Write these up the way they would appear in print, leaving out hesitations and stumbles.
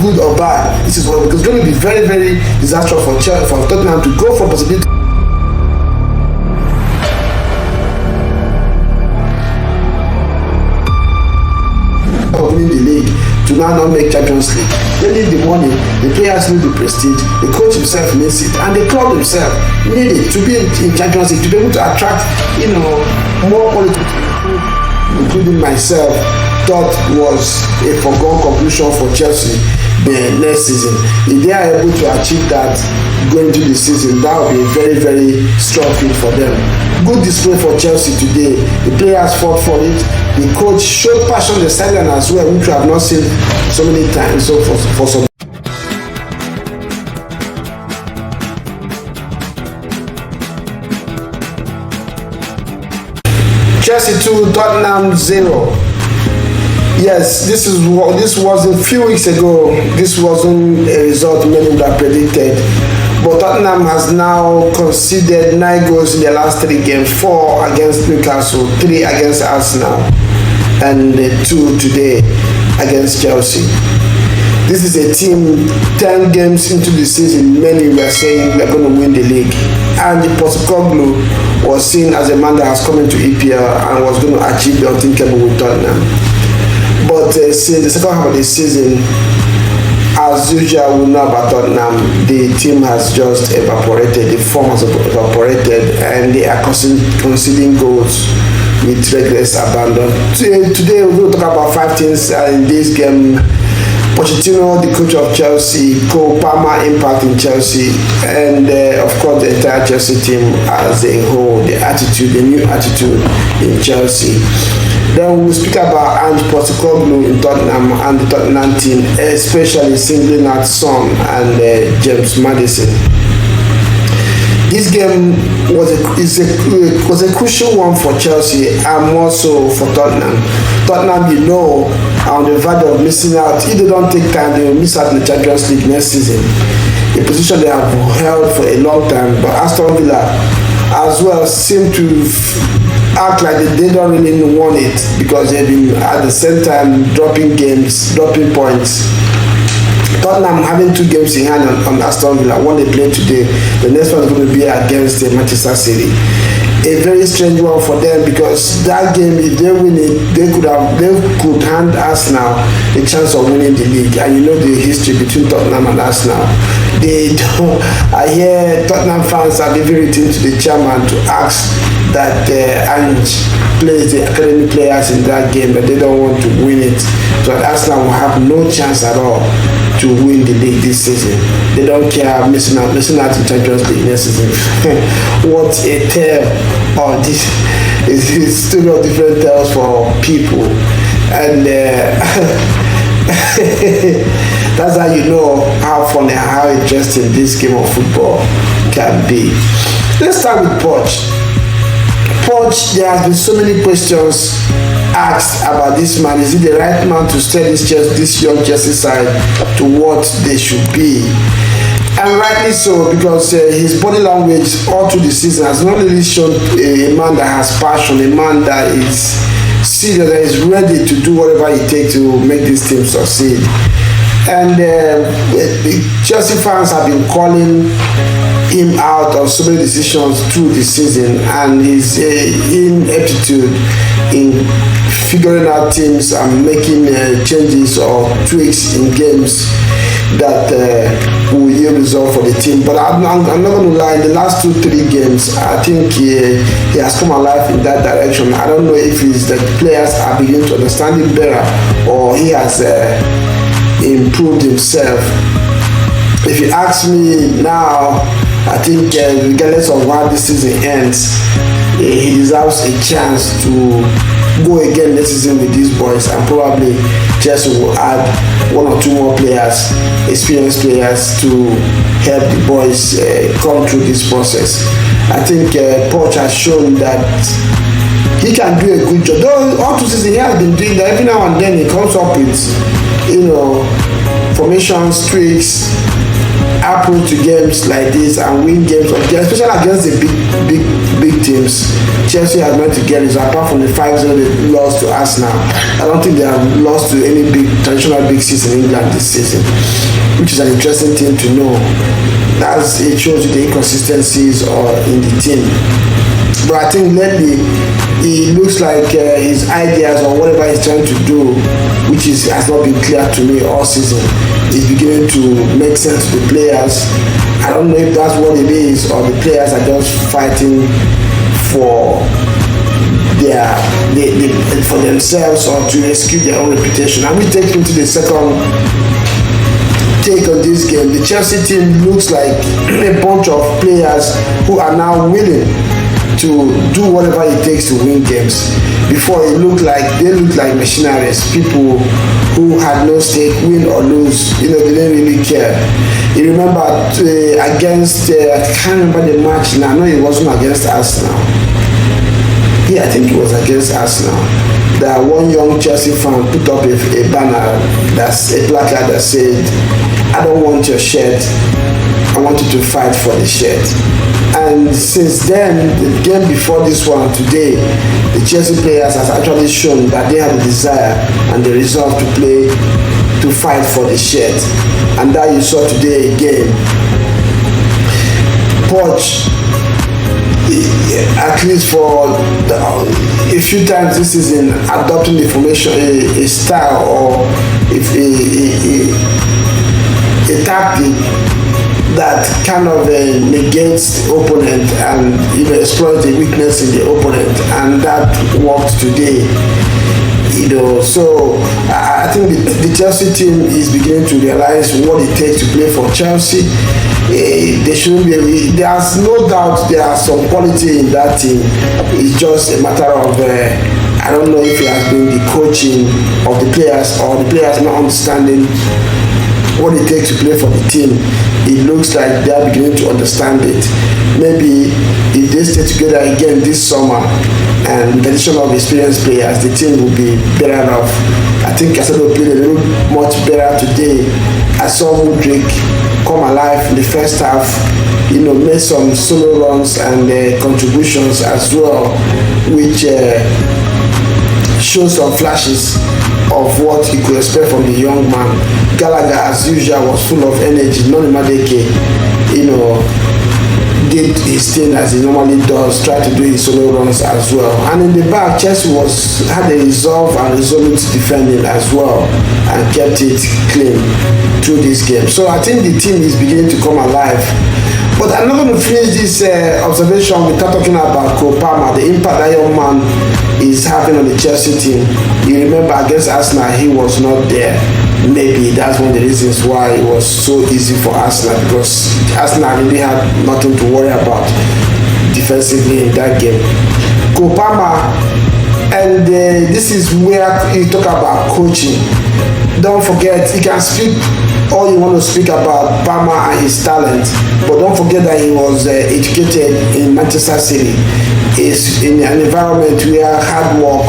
good or bad, this is what it's going to be very, very disastrous for Tottenham to go for possibility of winning the league to now not make Champions League. They need the money, the players need the prestige, the coach himself needs it, and the club himself need it to be in Champions League, to be able to attract, more quality, including myself, thought was a foregone conclusion for Chelsea the next season. If they are able to achieve that going into the season, that will be a very, very strong feat for them. Good display for Chelsea today. The players fought for it. The coach showed passion on the sideline as well, which we have not seen so many times. So for some. Chelsea 2, Tottenham 0. Yes, this was a few weeks ago. This wasn't a result many would have predicted. But Tottenham has now conceded 9 goals in their last 3 games, 4 against Newcastle, 3 against Arsenal, and 2 today against Chelsea. This is a team 10 games into the season. Many were saying we are going to win the league. And Pochettino was seen as a man that has come into EPL and was going to achieve the unthinkable with Tottenham. But since the second half of the season, as usual, we know about Tottenham, the team has just evaporated, the form has evaporated, and they are conceding goals with reckless abandon. Today, we're going to talk about 5 things in this game. Pochettino, the coach of Chelsea, Cole Palmer impact in Chelsea, and of course the entire Chelsea team as a whole, the new attitude in Chelsea. Then we'll speak about Ange Postecoglou in Tottenham and the Tottenham team, especially singling out Son and James Maddison. This game was a crucial one for Chelsea and more so for Tottenham. Tottenham, are on the verge of missing out. If they don't take time, they will miss out in the Champions League next season. A position they have held for a long time. But Aston Villa as well seem to act like they don't really want it because they've been at the same time dropping points. Tottenham having 2 games in hand on Aston Villa. One they play today, the next one is going to be against Manchester City. A very strange one for them because that game, if they win it, they could hand Arsenal a chance of winning the league. And the history between Tottenham and Arsenal. I hear Tottenham fans have even written to the chairman to ask that Ange plays the academy players in that game, but they don't want to win it. So Arsenal will have no chance at all to win the league this season. They don't care missing out in Champions League next season. What a tale! This is a story of different tales for people, and that's how you know how funny, how interesting this game of football can be. Let's start with Poch. There has been so many questions asked about this man. Is he the right man to steer this young Chelsea side to what they should be? And rightly so, because his body language all through the season has not really shown a man that has passion, a man that is serious, that is ready to do whatever it takes to make this team succeed. And Chelsea fans have been calling him out on so many decisions through the season, and his ineptitude in figuring out teams and making changes or tweaks in games that will yield result for the team. But I'm not going to lie, in the last 2-3 games, I think he has come alive in that direction. I don't know if it's the players are beginning to understand him better or he has improved himself. If you ask me now, I think regardless of how this season ends, he deserves a chance to go again next season with these boys, and probably Chelsea will add 1 or 2 more players, experienced players, to help the boys come through this process. I think Poch has shown that he can do a good job. Though all 2 seasons he has been doing that, every now and then he comes up with formations, tweaks, approach to games like this and win games, especially against the big teams. Chelsea has meant to get is, apart from the 5-0 they lost to Arsenal. I don't think they have lost to any traditional big six in England this season, which is an interesting thing to know. As it shows you the inconsistencies in the team. But I think lately it looks like his ideas or whatever he's trying to do, which has not been clear to me all season, is beginning to make sense to the players. I don't know if that's what it is, or the players are just fighting for for themselves or to rescue their own reputation. And we take into the second take on this game. The Chelsea team looks like a bunch of players who are now willing to do whatever it takes to win games. Before they looked like machineries, people who had no stake, win or lose, they didn't really care. You remember against I can't remember the match now. No, it wasn't against Arsenal. Yeah, I think it was against Arsenal. That one young Chelsea fan put up a banner, that's a placard that said, "I don't want your shirt, I want you to fight for the shirt." And since then, the game before this one today, the Chelsea players has actually shown that they have the desire and the resolve to play, to fight for the shirt. And that you saw today again. Poch, at least for a few times this season, adopting the formation, a style or a tactic that kind of negates the opponent and exploits the weakness in the opponent, and that worked today. So I think the Chelsea team is beginning to realize what it takes to play for Chelsea. They shouldn't be. There's no doubt there are some quality in that team. It's just a matter of I don't know if it has been the coaching of the players or the players not understanding what it takes to play for the team. It looks like they are beginning to understand it. Maybe if they stay together again this summer and with the addition of experienced players, the team will be better off. I think Casado played a little much better today. I saw Mudryk come alive in the first half, made some solo runs and contributions as well, which shows some flashes of what you could expect from the young man. Gallagher, as usual, was full of energy. Noni Madueke, did his thing as he normally does, tried to do his solo runs as well. And in the back, Chelsea had a resolve and resolute defending as well and kept it clean through this game. So I think the team is beginning to come alive. But I'm not going to finish this observation without talking about Cole Palmer, the impact that young man is having on the Chelsea team. You remember against Arsenal, he was not there. Maybe that's one of the reasons why it was so easy for Arsenal, because Arsenal really had nothing to worry about defensively in that game. Cole Palmer, and this is where you talk about coaching. Don't forget, you can speak all you want to speak about Palmer and his talent, but don't forget that he was educated in Manchester City. Is in an environment where hard work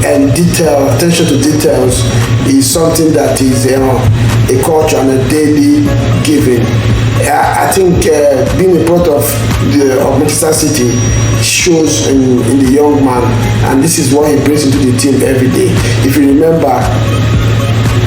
and attention to details is something that is a culture and a daily giving. I think being a part of Manchester City shows in the young man, and this is what he brings into the team every day. If you remember,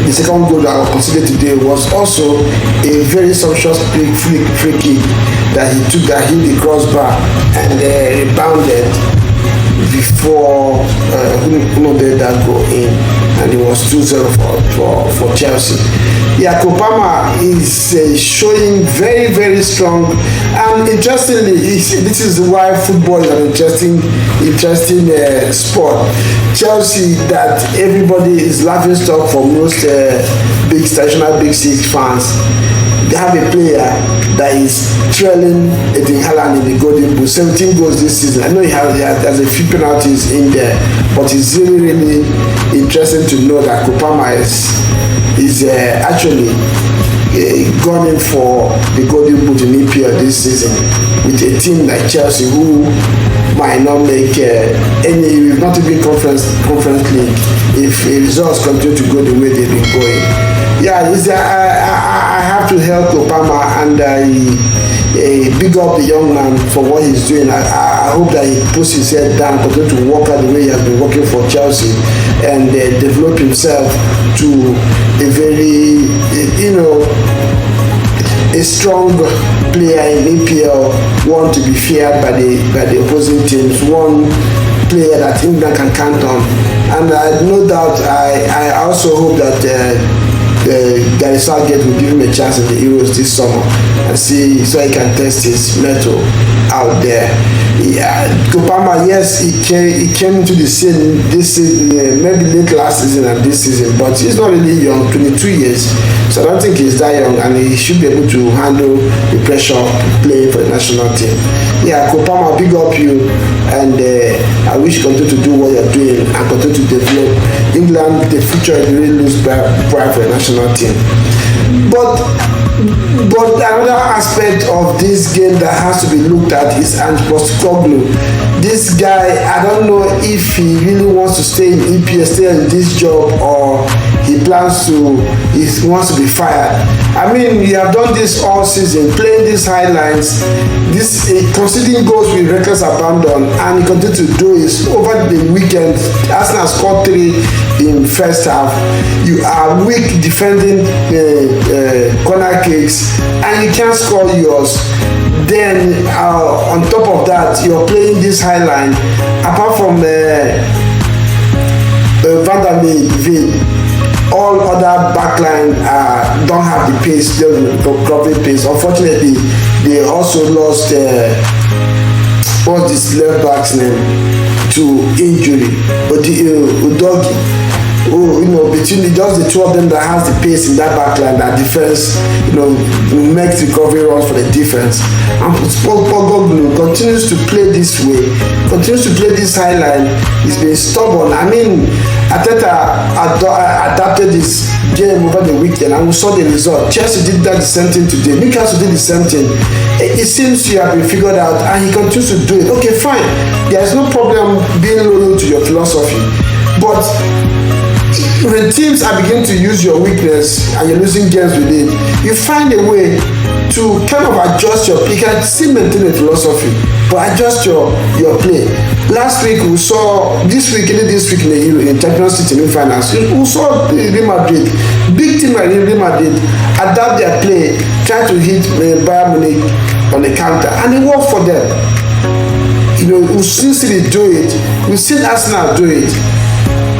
the second goal that I considered today was also a very sumptuous free kick that he took, that hit the crossbar and rebounded before let that go in, and it was 2-0 for Chelsea. Yeah, Cole Palmer is showing very, very strong, and interestingly, this is why football is an interesting sport. Chelsea, that everybody is laughing stock for most traditional big six fans. They have a player that is trailing Eden Haaland in the Golden Boot, 17 goals this season. I know he has a few penalties in there, but it's really, really interesting to know that Cole Palmer is actually gunning for the Golden Boot in EPL this season with a team like Chelsea, who might not make not even conference league if results continue to go the way they've been going. Yeah, I have to help Obama, and I big up the young man for what he's doing. I hope that he puts his head down, continue to work out the way he has been working for Chelsea, and develop himself to a very, a strong player in EPL, one to be feared by the opposing teams, one player that England can count on. And no doubt, I also hope that Gary Southgate will give him a chance in the Euros this summer and see, so he can test his mettle out there. Yeah, Kopama, yes, he came into the scene this season, maybe late last season and this season, but he's not really young, 22 years, so I don't think he's that young, and he should be able to handle the pressure of playing for the national team. Yeah, Kopama, big up you, and I wish you continue to do what you're doing and continue to develop England. The future is really lose pride for the national team. But another aspect of this game that has to be looked at is Ange Postecoglou. This guy, I don't know if he really wants to stay in EPL, stay in this job, or he wants to be fired. I mean, you have done this all season, playing these highlights, conceding goals with reckless abandon, and he continued to do it. Over the weekend, Arsenal scored 3 in first half. You are weak defending corner kicks, and you can't score yours. Then on top of that, you're playing this high line. Apart from Van der Beek, all other backline don't have the pace, the covering pace. Unfortunately, they also lost what's this left back's name to injury, but Udogi. Between just the two of them that has the pace in that backline, that defense, makes recovery runs for the defense. And Postecoglou continues to play this way, continues to play this high line. He's been stubborn. I mean, Arteta adapted his game over the weekend, and we saw the result. Chelsea did the same thing today. Newcastle did the same thing. It seems you have been figured out, and he continues to do it. Okay, fine. There is no problem being loyal to your philosophy, but when teams are beginning to use your weakness and you're losing games with it, you find a way to kind of adjust your play. You can still maintain a philosophy, but adjust your play. Last week we saw, this week in the Champions League semi-finals, we saw Real Madrid, big team like Real Madrid, adapt their play, try to hit Bayern Munich on the counter, and it worked for them. We've seen City do it, we've seen Arsenal do it.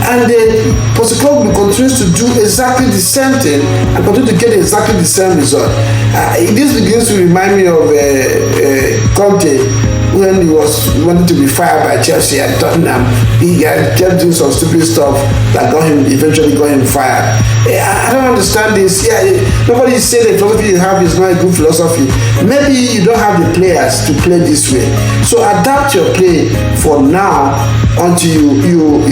And then Postecoglou continues to do exactly the same thing and continue to get exactly the same result. This begins to remind me of Conte when he wanted to be fired by Chelsea and Tottenham. He kept doing some stupid stuff that eventually got him fired. I don't understand this. Nobody is saying the philosophy you have is not a good philosophy. Maybe you don't have the players to play this way. So adapt your play for now until you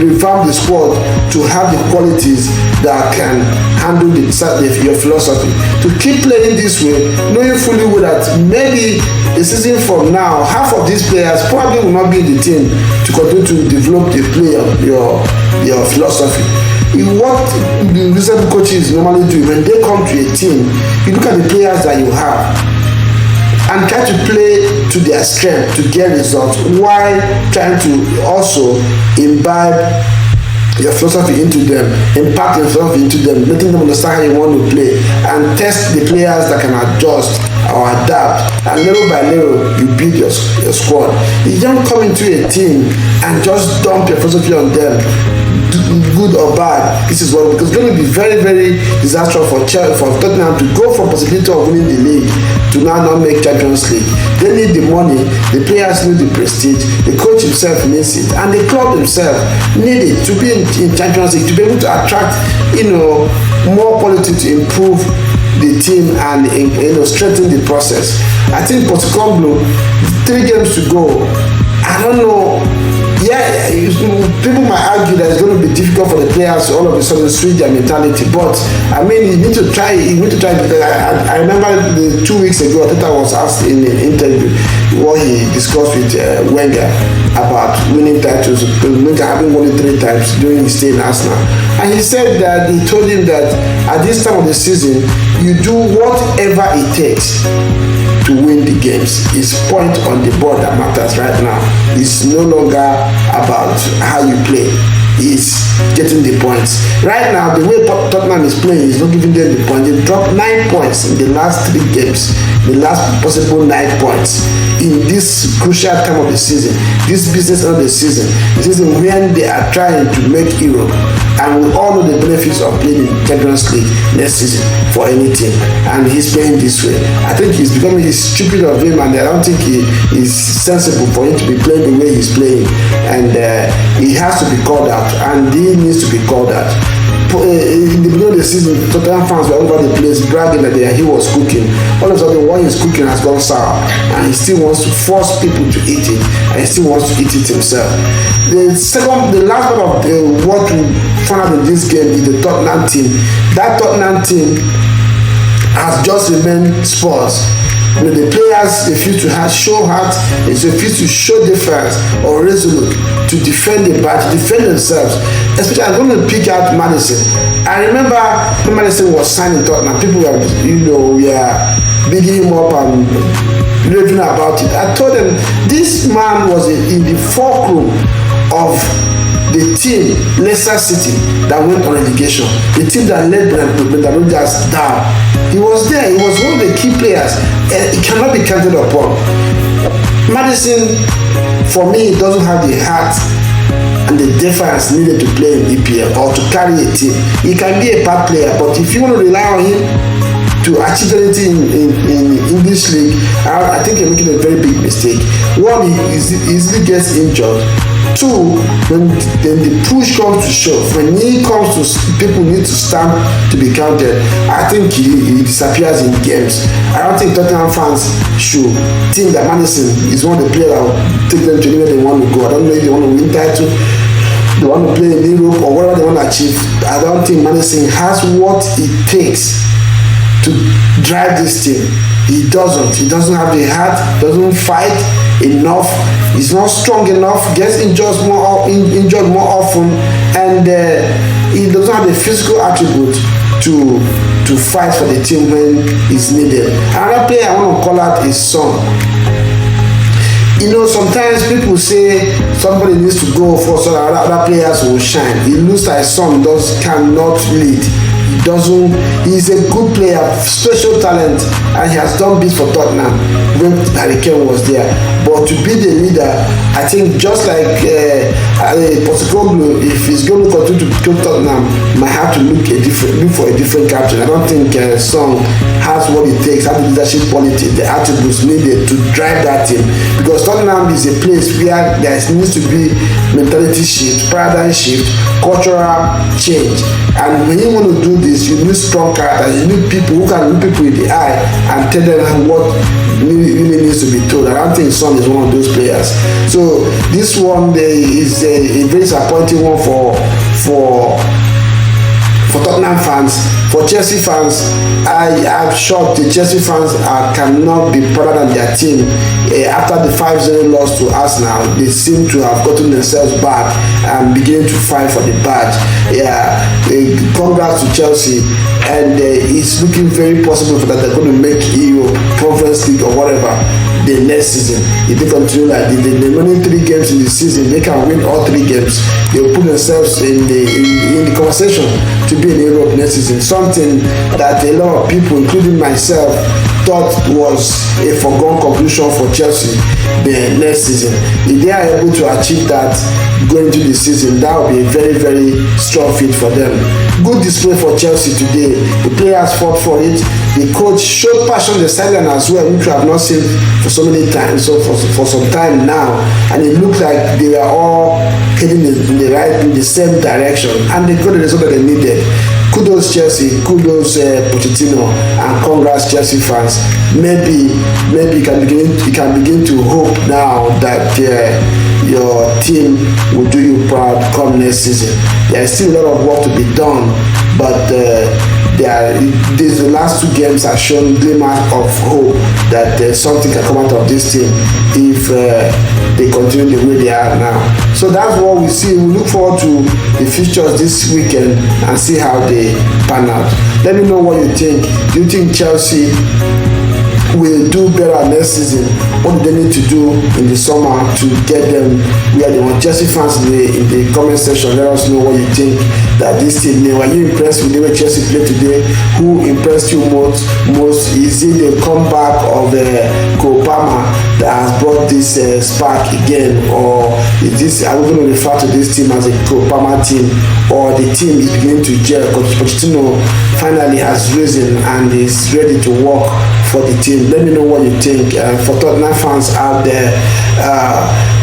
revamp the squad to have the qualities that can handle your philosophy. To keep playing this way, knowing fully well that maybe a season from now, half of these players probably will not be in the team to continue to develop the play of your philosophy. What the reasonable coaches normally do when they come to a team, you look at the players that you have and try to play to their strength to get results, while trying to also imbibe your philosophy into them, impact your philosophy into them, making them understand how you want to play, and test the players that can adjust or adapt, and little by little you build your squad. You don't come into a team and just dump your philosophy on them, good or bad. This is what, because it's going to be very, very disastrous for Tottenham to go from possibility of winning the league to now not make Champions League. They need the money, the players need the prestige, the coach himself needs it, and the club themselves need it to be in Champions League, to be able to attract more quality to improve the team and strengthen the process. I think Postecoglou, 3 games to go. I don't know. People might argue that it's going to be difficult for the players to all of a sudden switch their mentality, but I mean, you need to try. I remember 2 weeks ago, I think I was asked in an interview what he discussed with Wenger about winning titles. Wenger having won it 3 times during his stay in Arsenal, And he said that he told him that at this time of the season, you do whatever it takes to win the games. It's point on the board that matters right now. It's no longer about how you play. It's getting the points. Right now, the way Tottenham is playing is not giving them the points. They dropped 9 points in the last 3 games. The last possible 9 points in this crucial time of the season, this business of the season when they are trying to make Europe. And we all know the benefits of playing in Champions League next season for any team. And he's playing this way. I think he's becoming stupid of him, and I don't think he is sensible for him to be playing the way he's playing. And he has to be called out, and he needs to be called out. In the beginning of the season, Tottenham fans were all over the place bragging that he was cooking. All of a sudden, what he's cooking has gone sour, and he still wants to force people to eat it, and he still wants to eat it himself. The last part of what we found out in this game is the Tottenham team. That Tottenham team has just remained Spurs. The players refuse to show heart, they refuse to show defense or resolute to defend the badge, defend themselves. Especially, I'm going to pick out Maddison. I remember when Maddison was signed in Tottenham, people were, we are bigging him up and raving about it. I told them this man was in the fulcrum of the team, Leicester City, that went on relegation, the team that led Brendan Rodgers down. He was there. He was one of the key players. He cannot be counted upon. Maddison, for me, doesn't have the heart and the deference needed to play in EPL or to carry a team. He can be a part player, but if you want to rely on him to achieve anything in English league, I think you're making a very big mistake. One, he easily gets injured. Two, when the push comes to shove, when he comes to people need to stand to be counted, I think he disappears in games. I don't think Tottenham fans should think that Maddison is one of the players that will take them to anywhere they want to go. I don't know if they want to win title, they want to play in Europe or whatever they want to achieve. I don't think Maddison has what it takes to drive this team. He doesn't have the heart, doesn't fight enough, he's not strong enough, gets injured more often, and he doesn't have the physical attribute to fight for the team when it's needed. Another player I want to call out is Son. Sometimes people say somebody needs to go for so that other players will shine. It looks like Son cannot lead. He's a good player, special talent, and he has done bits for Tottenham when Harry Kane was there. But to be the leader, I think just like Pochettino, if he's going to continue to coach Tottenham, might have to look for a different captain. I don't think Son has what it takes, has the leadership quality, the attributes needed to drive that team. Because Tottenham is a place where there needs to be mentality shift, paradigm shift, cultural change. And when you want to do this, you need strong characters. You need people who can look people in the eye and tell them what really needs to be told. I don't think Son is one of those players. So this one is a very disappointing one for Tottenham fans. For Chelsea fans, I'm shocked the Chelsea fans cannot be prouder than their team. After the 5-0 loss to Arsenal, they seem to have gotten themselves back and beginning to fight for the badge. Congrats to Chelsea, and it's looking very possible that they're going to make Europe, Conference League or whatever the next season. If they continue like the remaining 3 games in the season, they can win all 3 games. They will put themselves in the conversation to be in Europe next season. Something that a lot of people, including myself, thought was a foregone conclusion for Chelsea the next season. If they are able to achieve that going into the season, that will be a very, very strong fit for them. Good display for Chelsea today. The players fought for it. The coach showed passion on the sideline as well, which we have not seen for so many times, so for some time now, and it looked like they were all heading in the same direction, and they got the result that they needed. Kudos Chelsea, kudos Pochettino, and congrats Chelsea fans. Maybe you can begin to hope now that your team will do you proud come next season. There is still a lot of work to be done, but the last 2 games have shown glimmers of hope that something can come out of this team if they continue the way they are now. So that's what we see. We look forward to the fixtures this weekend and see how they pan out. Let me know what you think. Do you think Chelsea will do better next season? What do they need to do in the summer to get them where they want? Chelsea fans in the comment section, let us know what you think that this team. Were you impressed with the way Chelsea played today? Who impressed you most? Is it the comeback of Cole Palmer that has brought this spark again, or is this, are we going to refer to this team as a Cole Palmer team, or the team is beginning to gel? Coach Pochettino finally has risen and is ready to work for the team. Let me know what you think. For Tottenham fans out there,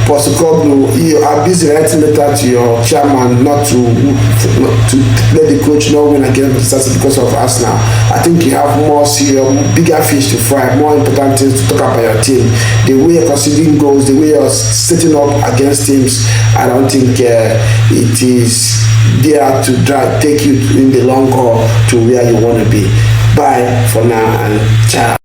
Postecoglou, you are busy writing letter to your chairman not to let the coach not win against Manchester City because of Arsenal. I think you have more serious, bigger fish to fry, more important things to talk about your team. The way you're conceding goals, the way you're setting up against teams, I don't think it is there to take you in the long haul to where you want to be. Bye for now and ciao.